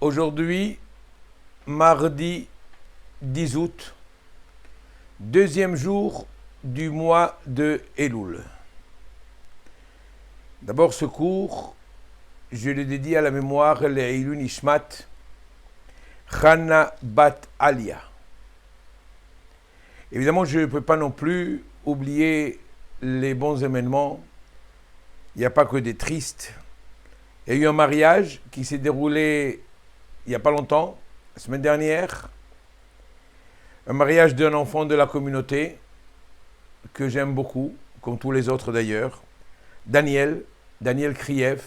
Aujourd'hui, mardi 10 août, deuxième jour du mois de Elul. D'abord, ce cours, je le dédie à la mémoire de Leilun Ishmat, Chana Bat Alia. Évidemment, je ne peux pas non plus oublier les bons événements. Il n'y a pas que des tristes. Il y a eu un mariage qui s'est déroulé il n'y a pas longtemps, la semaine dernière. Un mariage d'un enfant de la communauté que j'aime beaucoup, comme tous les autres d'ailleurs. Daniel Kriev,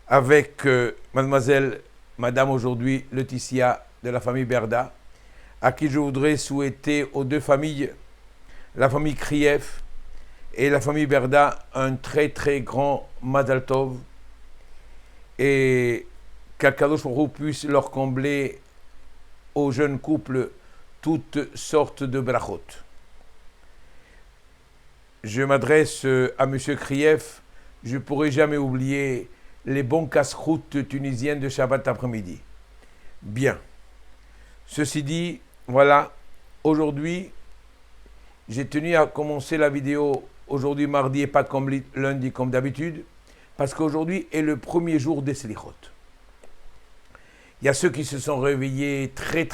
avec madame aujourd'hui, Laetitia de la famille Berda, à qui je voudrais souhaiter aux deux familles, la famille Kriev et la famille Berda, un très très grand Mazal Tov, et qu'Akadosh Baruch Hu puisse leur combler aux jeunes couples toutes sortes de brachot. Je m'adresse à M. Kriev, je ne pourrai jamais oublier les bons casse-croûtes tunisiennes de Shabbat après-midi. Bien. Ceci dit, voilà, aujourd'hui, j'ai tenu à commencer la vidéo aujourd'hui mardi et pas comme lundi comme d'habitude, parce qu'aujourd'hui est le premier jour des Selichot. Il y a ceux qui se sont réveillés très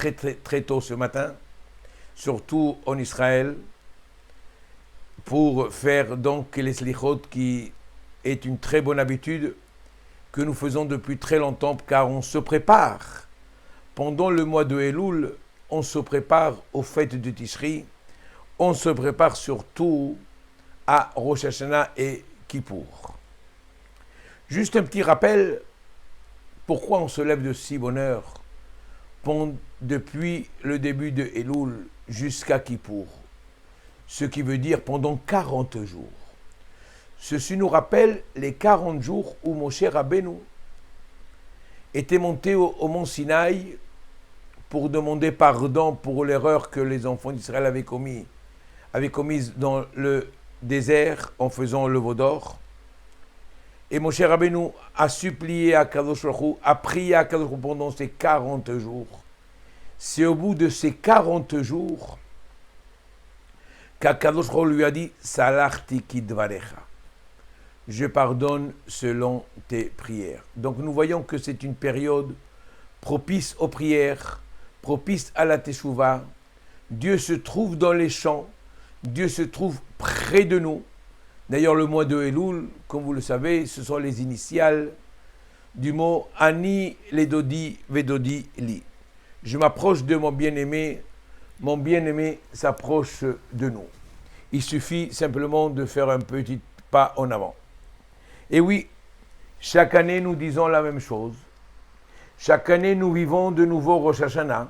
tôt ce matin, surtout en Israël, pour faire donc les Selichot, qui est une très bonne habitude que nous faisons depuis très longtemps, car on se prépare. Pendant le mois de Elul, on se prépare aux fêtes de Tishri, on se prépare surtout à Rosh Hashanah et Kippour. Juste un petit rappel, pourquoi on se lève de si bonne heure depuis le début de Elul jusqu'à Kippour, ce qui veut dire pendant 40 jours. Ceci nous rappelle les 40 jours où Moshe Rabbeinu était monté au mont Sinaï pour demander pardon pour l'erreur que les enfants d'Israël avaient commise dans le désert en faisant le veau d'or. Et Moshe Rabbeinu a supplié à Kadosh Baruch Hu, a prié à Kadosh Baruch Hu pendant ces 40 jours. C'est au bout de ces 40 jours qu'Akadosh Baruch Hu lui a dit « Salachti kidvarecha » je pardonne selon tes prières. Donc nous voyons que c'est une période propice aux prières, propice à la teshuva. Dieu se trouve dans les champs, Dieu se trouve près de nous. D'ailleurs, le mois de Elul, comme vous le savez, ce sont les initiales du mot Ani Ledodi Vedodi Li. Je m'approche de mon bien-aimé s'approche de nous. Il suffit simplement de faire un petit pas en avant. Et oui, chaque année nous disons la même chose. Chaque année nous vivons de nouveau Rosh Hashanah.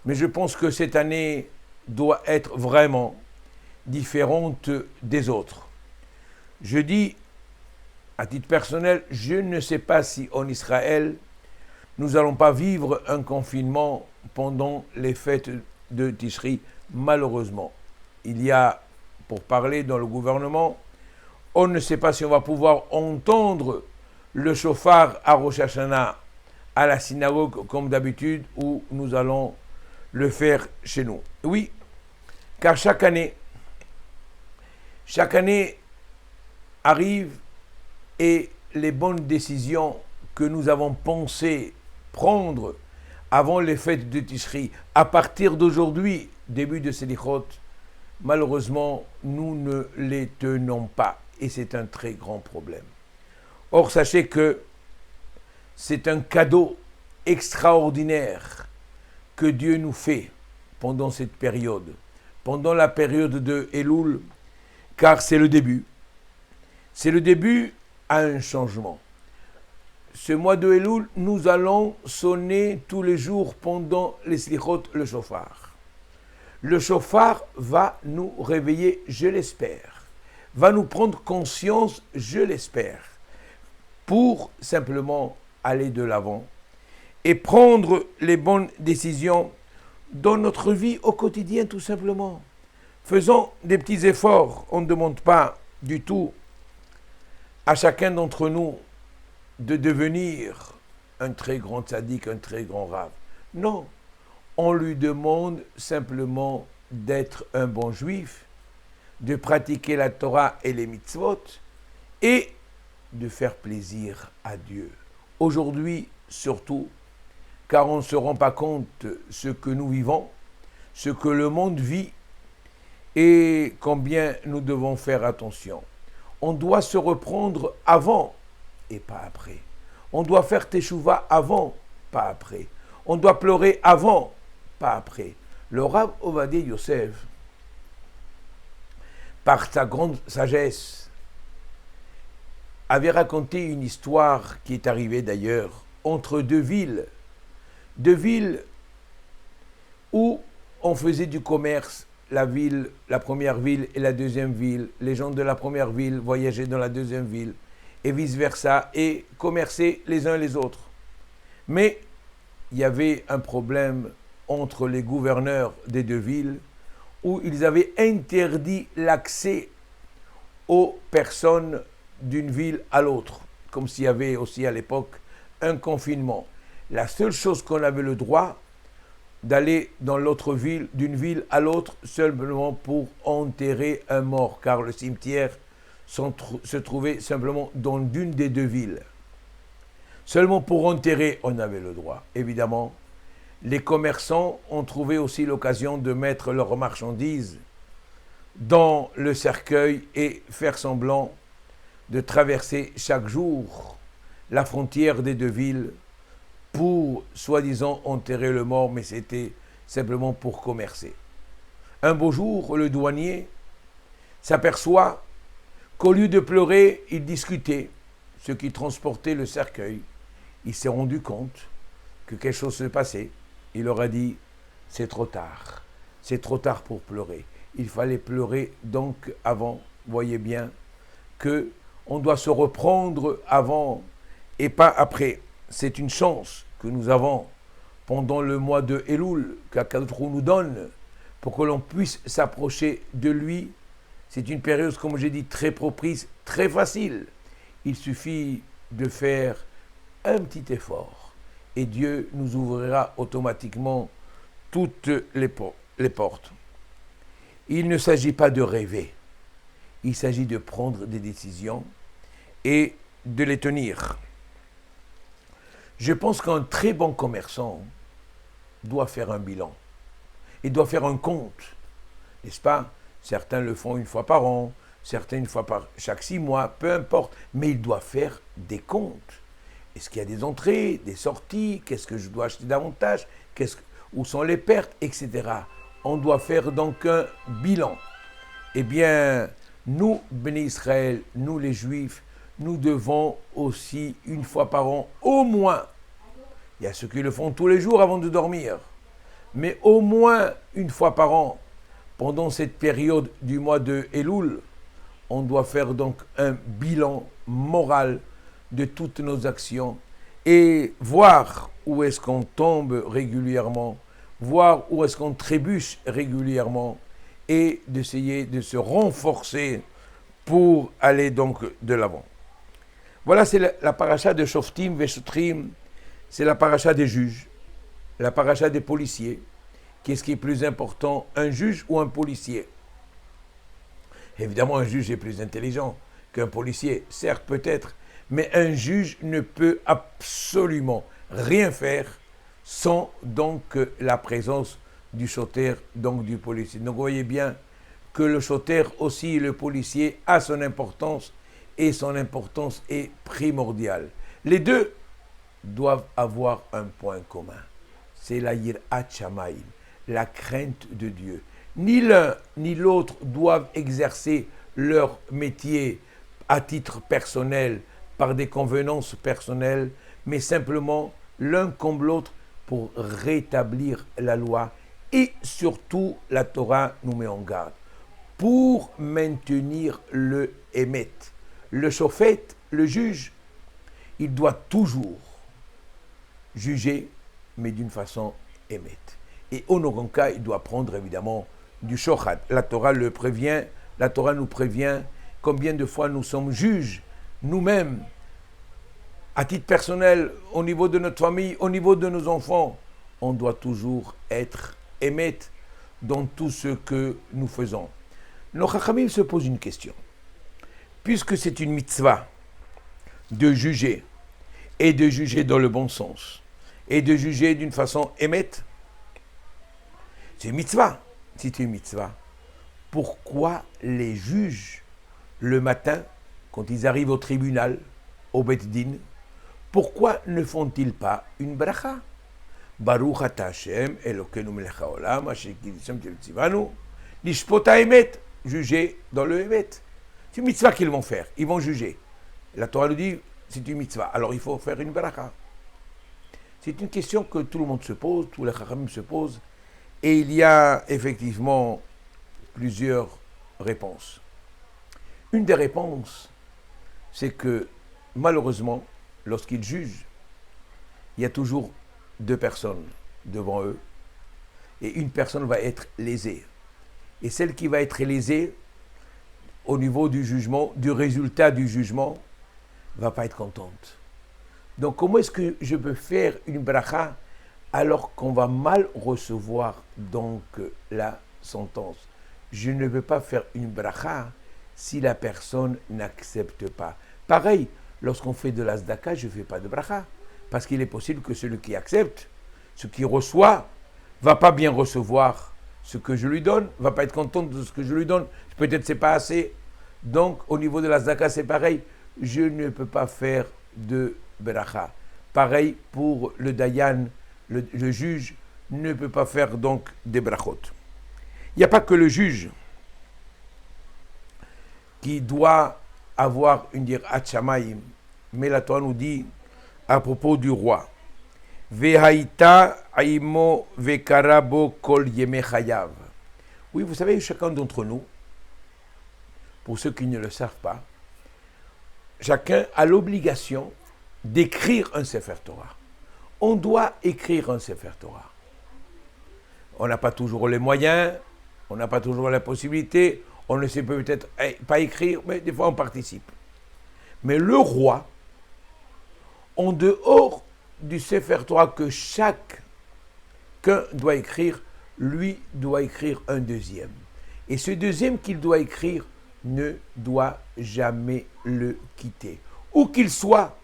Mais je pense que cette année doit être vraiment différente des autres. Je dis, à titre personnel, je ne sais pas si en Israël, nous n'allons pas vivre un confinement pendant les fêtes de Tishri, malheureusement. Il y a, pour parler dans le gouvernement, on ne sait pas si on va pouvoir entendre le shofar à Rosh Hashanah à la synagogue comme d'habitude, ou nous allons le faire chez nous. Oui, car chaque année arrive et les bonnes décisions que nous avons pensé prendre avant les fêtes de Tishri, à partir d'aujourd'hui, début de Selichot, malheureusement, nous ne les tenons pas. Et c'est un très grand problème. Or, sachez que c'est un cadeau extraordinaire que Dieu nous fait pendant cette période, pendant la période de Elul, car c'est le début. C'est le début à un changement. Ce mois de Elul, nous allons sonner tous les jours pendant les slichot le shofar. Le shofar va nous réveiller, je l'espère, va nous prendre conscience, je l'espère, pour simplement aller de l'avant et prendre les bonnes décisions dans notre vie au quotidien, tout simplement. Faisons des petits efforts. On ne demande pas du tout à chacun d'entre nous de devenir un très grand tzaddik, un très grand rave. Non, on lui demande simplement d'être un bon juif, de pratiquer la Torah et les mitzvot et de faire plaisir à Dieu. Aujourd'hui, surtout, car on ne se rend pas compte ce que nous vivons, ce que le monde vit et combien nous devons faire attention. On doit se reprendre avant et pas après. On doit faire teshuva avant, pas après. On doit pleurer avant, pas après. Le Rav Ovadia Yosef, par sa grande sagesse, avait raconté une histoire qui est arrivée d'ailleurs entre deux villes où on faisait du commerce, la première ville et la deuxième ville. Les gens de la première ville voyageaient dans la deuxième ville et vice-versa et commerçaient les uns les autres. Mais il y avait un problème entre les gouverneurs des deux villes où ils avaient interdit l'accès aux personnes d'une ville à l'autre, comme s'il y avait aussi à l'époque un confinement. La seule chose qu'on avait le droit d'aller dans l'autre ville, d'une ville à l'autre, simplement pour enterrer un mort, car le cimetière se trouvait simplement dans l'une des deux villes. Seulement pour enterrer, on avait le droit. Évidemment, les commerçants ont trouvé aussi l'occasion de mettre leurs marchandises dans le cercueil et faire semblant de traverser chaque jour la frontière des deux villes pour, soi-disant, enterrer le mort, mais c'était simplement pour commercer. Un beau jour, le douanier s'aperçoit qu'au lieu de pleurer, il discutait. Ceux qui transportaient le cercueil, il s'est rendu compte que quelque chose se passait. Il leur a dit, c'est trop tard pour pleurer. Il fallait pleurer donc avant. Voyez bien que on doit se reprendre avant et pas après. C'est une chance que nous avons pendant le mois de Elul, qu'Akadosh nous donne, pour que l'on puisse s'approcher de lui. C'est une période, comme j'ai dit, très propice, très facile. Il suffit de faire un petit effort et Dieu nous ouvrira automatiquement toutes les portes. Il ne s'agit pas de rêver, il s'agit de prendre des décisions et de les tenir. Je pense qu'un très bon commerçant doit faire un bilan. Il doit faire un compte, n'est-ce pas? Certains le font une fois par an, certains une fois par chaque 6 mois, peu importe. Mais il doit faire des comptes. Est-ce qu'il y a des entrées, des sorties? Qu'est-ce que je dois acheter davantage? Où sont les pertes, etc. On doit faire donc un bilan. Eh bien, nous, Béné Israël, nous les Juifs, nous devons aussi, une fois par an, au moins, il y a ceux qui le font tous les jours avant de dormir, mais au moins une fois par an, pendant cette période du mois de Elul, on doit faire donc un bilan moral de toutes nos actions et voir où est-ce qu'on tombe régulièrement, voir où est-ce qu'on trébuche régulièrement et d'essayer de se renforcer pour aller donc de l'avant. Voilà, c'est la paracha de Shoftim Veshotrim, c'est la paracha des juges, la paracha des policiers. Qu'est-ce qui est plus important, un juge ou un policier? Évidemment, un juge est plus intelligent qu'un policier, certes peut-être, mais un juge ne peut absolument rien faire sans donc la présence du shoter, donc du policier. Donc vous voyez bien que le shoter aussi, le policier, a son importance et son importance est primordiale. Les deux doivent avoir un point commun, c'est la yirat shamayim, la crainte de Dieu. Ni l'un ni l'autre doivent exercer leur métier à titre personnel, par des convenances personnelles, mais simplement l'un comme l'autre pour rétablir la loi. Et surtout, la Torah nous met en garde pour maintenir le émet. Le shofet, le juge, il doit toujours juger, mais d'une façon émet. Et en aucun cas, il doit prendre évidemment du shochad. La Torah le prévient, la Torah nous prévient combien de fois nous sommes juges nous-mêmes À titre personnel, au niveau de notre famille, au niveau de nos enfants, on doit toujours être émette dans tout ce que nous faisons. Le Chachamim se pose une question. Puisque c'est une mitzvah de juger, et de juger dans le bon sens, et de juger d'une façon émette, c'est une mitzvah. C'est une mitzvah. Pourquoi les juges, le matin, quand ils arrivent au tribunal, au Bet Din, pourquoi ne font-ils pas une bracha? Baruch ata Hashem, Elokeinu melech haolam, asher kiddusham tzivanu, lishpot haemet, juger dans le Emet. C'est une mitzvah qu'ils vont faire, ils vont juger. La Torah nous dit, c'est une mitzvah, alors il faut faire une bracha. C'est une question que tout le monde se pose, tous les chachamim se posent, et il y a effectivement plusieurs réponses. Une des réponses, c'est que malheureusement, lorsqu'ils jugent, il y a toujours deux personnes devant eux, et une personne va être lésée. Et celle qui va être lésée, au niveau du jugement, du résultat du jugement, ne va pas être contente. Donc comment est-ce que je peux faire une bracha alors qu'on va mal recevoir donc la sentence? Je ne peux pas faire une bracha si la personne n'accepte pas. Pareil, lorsqu'on fait de la tzedaka, je ne fais pas de bracha. Parce qu'il est possible que celui qui accepte, ce qui reçoit, ne va pas bien recevoir ce que je lui donne, ne va pas être content de ce que je lui donne. Peut-être c'est pas assez. Donc, au niveau de la tzedaka, c'est pareil. Je ne peux pas faire de bracha. Pareil pour le dayan, le juge ne peut pas faire donc des brachot. Il n'y a pas que le juge qui doit avoir une dirat shamayim, mais la Torah nous dit à propos du roi, Vehaïta aimo vekarabo kol yeme chayav. Oui, vous savez, chacun d'entre nous, pour ceux qui ne le savent pas, chacun a l'obligation d'écrire un Sefer Torah. On doit écrire un Sefer Torah. On n'a pas toujours les moyens, on n'a pas toujours la possibilité, on ne sait peut-être pas écrire, mais des fois on participe. Mais le roi, en dehors du Sefer Torah que chacun doit écrire, lui doit écrire un deuxième. Et ce deuxième qu'il doit écrire ne doit jamais le quitter. Où qu'il soit,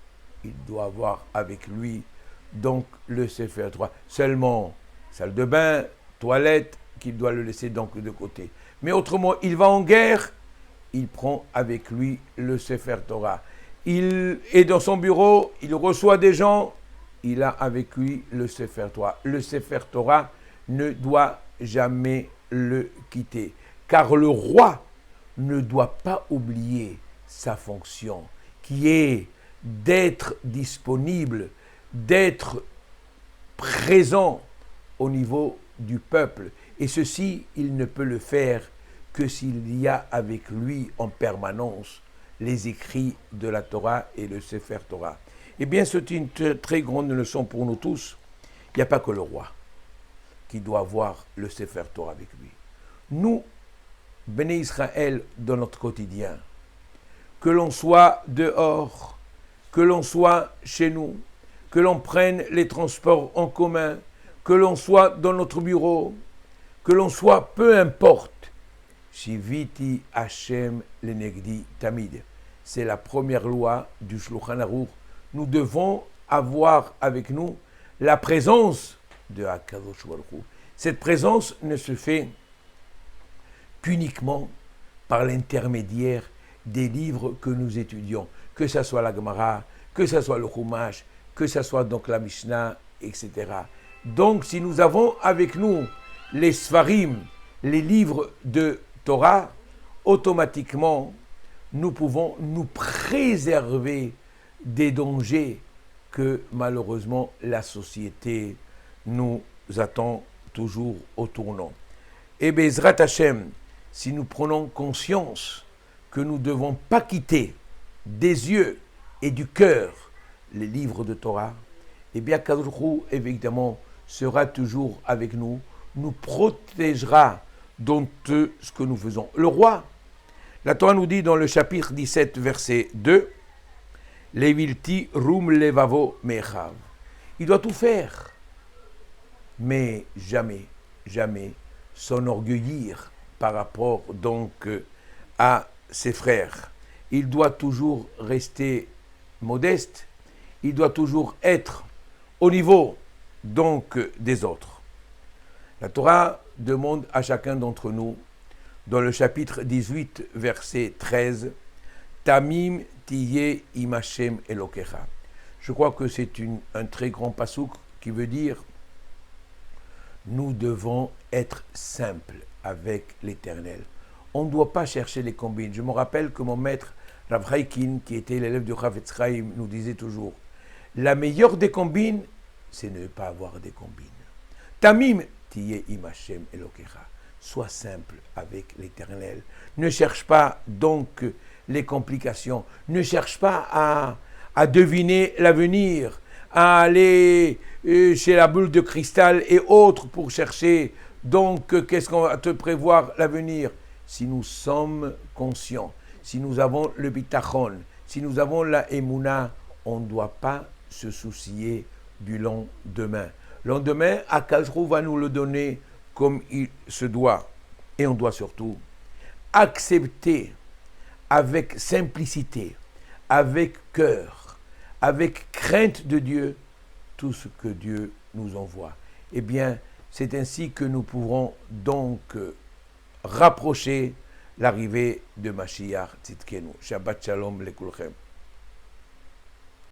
il doit avoir avec lui donc le Sefer Torah. Seulement, salle de bain, toilette, qu'il doit le laisser donc de côté. Mais autrement, il va en guerre, il prend avec lui le Sefer Torah. Il est dans son bureau, il reçoit des gens, il a avec lui le Sefer Torah. Le Sefer Torah ne doit jamais le quitter. Car le roi ne doit pas oublier sa fonction, qui est d'être disponible, d'être présent au niveau du peuple. Et ceci, il ne peut le faire que s'il y a avec lui en permanence les écrits de la Torah et le Sefer Torah. Eh bien, c'est une très grande leçon pour nous tous. Il n'y a pas que le roi qui doit avoir le Sefer Torah avec lui. Nous, Béné Israël, dans notre quotidien, que l'on soit dehors, que l'on soit chez nous, que l'on prenne les transports en commun, que l'on soit dans notre bureau, que l'on soit, peu importe, Shiviti Hashem lenegdi tamid. C'est la première loi du Shulchan Aruch. Nous devons avoir avec nous la présence de Hakadosh Baruch Hu. Cette présence ne se fait qu'uniquement par l'intermédiaire des livres que nous étudions, que ce soit la Gemara, que ce soit le Chumash, que ce soit donc la Mishnah, etc. Donc, si nous avons avec nous les Sfarim, les livres de Torah, automatiquement, nous pouvons nous préserver des dangers que malheureusement la société nous attend toujours au tournant. Et Bezrat Hashem, si nous prenons conscience que nous ne devons pas quitter des yeux et du cœur les livres de Torah, eh bien Kadosh Baruch Hu, évidemment, sera toujours avec nous, nous protégera dans tout ce que nous faisons. Le roi, la Torah nous dit dans le chapitre 17, verset 2, Levilti rum levavo mechav. Il doit tout faire, mais jamais, jamais s'enorgueillir par rapport donc à ses frères. Il doit toujours rester modeste, il doit toujours être au niveau donc des autres. La Torah demande à chacun d'entre nous, dans le chapitre 18, verset 13, Tamim tiye im Hashem Elokecha. Je crois que c'est un très grand passouk qui veut dire nous devons être simples avec l'Éternel. On ne doit pas chercher les combines. Je me rappelle que mon maître Rav Haikin, qui était l'élève de Chafetz Chaim, nous disait toujours la meilleure des combines, c'est ne pas avoir des combines. Tamim tiye im Hashem Elokecha. Sois simple avec l'Éternel. Ne cherche pas donc les complications. Ne cherche pas à deviner l'avenir, à aller chez la boule de cristal et autres pour chercher donc qu'est-ce qu'on va te prévoir l'avenir. Si nous sommes conscients, si nous avons le bitachon, si nous avons la émouna, on ne doit pas se soucier du lendemain. Le lendemain, Akash Hu va nous le donner comme il se doit. Et on doit surtout accepter avec simplicité, avec cœur, avec crainte de Dieu, tout ce que Dieu nous envoie. Eh bien, c'est ainsi que nous pourrons donc rapprocher l'arrivée de Mashiach Tzidkenu. Shabbat Shalom lekulchem.